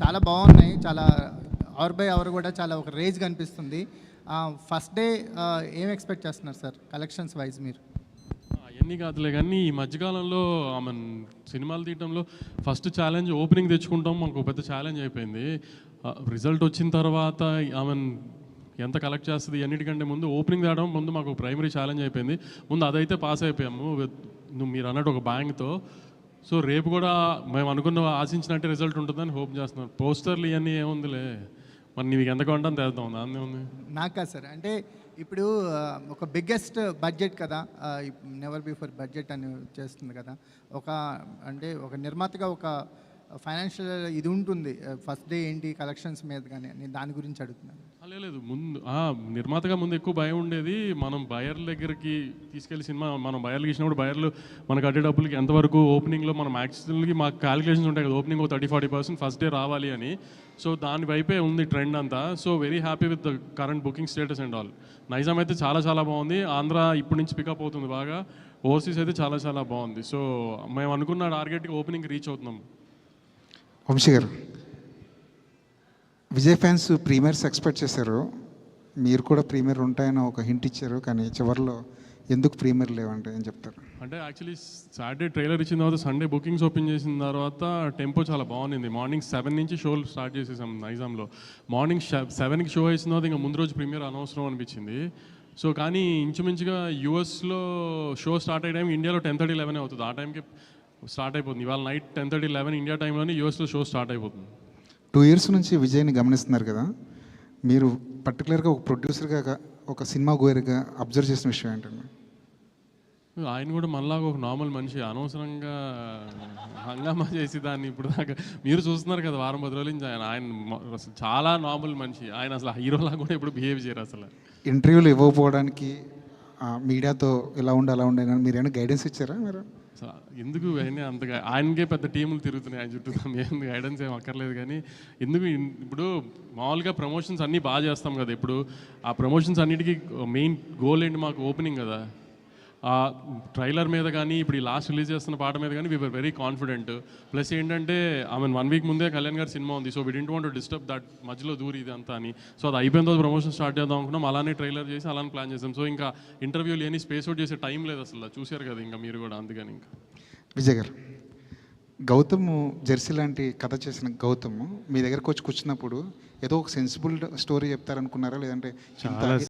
చాలా బాగున్నాయి. చాలా అవర్ బై అవర్ కూడా చాలా ఒక రేంజ్ కనిపిస్తుంది. ఫస్ట్ డే ఏం ఎక్స్పెక్ట్ చేస్తున్నారు సార్ కలెక్షన్స్ వైజ్ మీరు? అవన్నీ కాదులే కానీ ఈ మధ్యకాలంలో సినిమాలు తీయడంలో ఫస్ట్ ఛాలెంజ్ ఓపెనింగ్ తెచ్చుకుంటాం, మనకు పెద్ద ఛాలెంజ్ అయిపోయింది. రిజల్ట్ వచ్చిన తర్వాత ఎంత కలెక్ట్ చేస్తుంది అన్నిటికంటే ముందు ఓపెనింగ్ తేవడం ముందు మాకు ప్రైమరీ ఛాలెంజ్ అయిపోయింది. ముందు అదైతే పాస్ అయిపోయాము మీరు అన్నట్టు ఒక బ్యాంక్తో. సో రేపు కూడా మేము అనుకున్న ఆశించినట్టే రిజల్ట్ ఉంటుందని హోప్ చేస్తున్నాం. పోస్టర్లు ఇవన్నీ ఏముందిలే, మరి నీకు ఎంత కొంటాను తెద్దాం, దాన్ని ఉంది. నాకు కాదు సార్, అంటే ఇప్పుడు ఒక బిగ్గెస్ట్ బడ్జెట్ కదా, నెవర్ బిఫోర్ బడ్జెట్ అని చేస్తుంది కదా. అంటే ఒక నిర్మాతగా ఒక ఫైనాన్షియల్ ఇది ఉంటుంది. ఫస్ట్ డే ఏంటి కలెక్షన్స్ మీద కానీ నేను దాని గురించి అడుగుతున్నాను. లేదు, ముందు నిర్మాతగా ముందు ఎక్కువ భయం ఉండేది. మనం బయర్ల దగ్గరికి తీసుకెళ్లి సినిమా మనం బయర్లు ఇచ్చినప్పుడు బయర్లు మనకు అడ్డే డబ్బులకి ఎంతవరకు ఓపెనింగ్లో మనం యాక్చువల్గా మాకు క్యాలిక్యులేషన్స్ ఉంటాయి కదా, ఓపెనింగ్ 30-40% ఫస్ట్ డే రావాలి అని. సో దాని వైపే ఉంది ట్రెండ్ అంతా. So very happy with the current booking status and all. Nizam అయితే చాలా చాలా బాగుంది. ఆంధ్ర ఇప్పటి నుంచి పికప్ అవుతుంది బాగా. ఓవర్సీస్ అయితే చాలా చాలా బాగుంది. సో మేము అనుకున్న టార్గెట్కి ఓపెనింగ్ రీచ్ అవుతున్నాం. వంశీ గారు, విజయ్ ఫ్యాన్స్ ప్రీమియర్స్ ఎక్స్పెక్ట్ చేశారు, మీరు కూడా ప్రీమియర్ ఉంటాయని ఒక హింట్ ఇచ్చారు, కానీ చివరిలో ఎందుకు ప్రీమియర్ లేవంటే ఏం చెప్తారు? అంటే యాక్చువల్లీ సాటర్డే ట్రైలర్ ఇచ్చిన తర్వాత సండే బుకింగ్స్ ఓపెన్ చేసిన తర్వాత టెంపో చాలా బాగుంది. మార్నింగ్ 7 నుంచి షోలు స్టార్ట్ చేసేసాం నైజాంలో. మార్నింగ్ 7కి షో వేసిన తర్వాత ఇంకా ముందు రోజు ప్రీమియర్ అనవసరం అనిపించింది. సో కానీ ఇంచుమించుగా యూఎస్లో షో స్టార్ట్ అయ్యే టైం ఇండియాలో 10:30-11 అవుతుంది. ఆ టైంకి స్టార్ట్ అయిపోతుంది. ఇవాళ నైట్ 10:30-11 ఇండియా టైంలోనే యూఎస్లో షో స్టార్ట్ అయిపోతుంది. 2 years నుంచి విజయ్ని గమనిస్తున్నారు కదా, మీరు పర్టికులర్గా ఒక ప్రొడ్యూసర్గా ఒక సినిమా గోయర్గా అబ్జర్వ్ చేసిన విషయం ఏంటండి? ఆయన కూడా మనలాగా ఒక నార్మల్ మనిషి, అనవసరంగా హంగామా చేసి దాన్ని ఇప్పుడు దాకా మీరు చూస్తున్నారు కదా, వారం 10 రోజుల నుంచి ఆయన అసలు చాలా నార్మల్ మనిషి. ఆయన అసలు హీరోలా కూడా ఇప్పుడు బిహేవ్ చేయరు. అసలు ఇంటర్వ్యూలు ఇవ్వకపోవడానికి మీడియాతో ఇలా ఉండి అలా ఉండే మీరు ఏమైనా గైడెన్స్ ఇచ్చారా? మీరు ఎందుకు అంతగా ఆయనకే పెద్ద టీములు తిరుగుతున్నాయి ఆయన చుట్టూ, ఏం గైడెన్స్ ఏం అక్కర్లేదు. కానీ ఎందుకు ఇప్పుడు మామూలుగా ప్రమోషన్స్ అన్నీ బాగా చేస్తాం కదా. ఇప్పుడు ఆ ప్రమోషన్స్ అన్నిటికీ మెయిన్ గోల్ ఏంటి, మాకు ఓపెనింగ్ కదా. ఆ ట్రైలర్ మీద కానీ ఇప్పుడు ఈ లాస్ట్ రిలీజ్ చేస్తున్న పాట మీద కానీ వీఆర్ వెరీ కాన్ఫిడెంట్. ప్లస్ ఏంటంటే 1 week ముందే కళ్యాణ్ గారి సినిమా ఉంది. So we didn't want to disturb that మధ్యలో దూరి ఇది అంతా అని. సో అది అయిపోయిన తర్వాత ప్రమోషన్ స్టార్ట్ చేద్దాం అనుకున్నాం. అలానే ట్రైలర్ చేసి అలానే ప్లాన్ చేసాం. సో ఇంకా ఇంటర్వ్యూలు ఏని స్పేస్ అవుట్ చేసే టైం లేదు అసలు. చూశారు కదా ఇంకా మీరు కూడా, అందుకని. ఇంకా విజయ్ గారు, గౌతమ్ జెర్సీ లాంటి కథ చేసిన గౌతమ్ మీ దగ్గరకు వచ్చి కూర్చున్నప్పుడు ఏదో ఒక సెన్సిబుల్ స్టోరీ చెప్తారనుకున్నారా, లేదంటే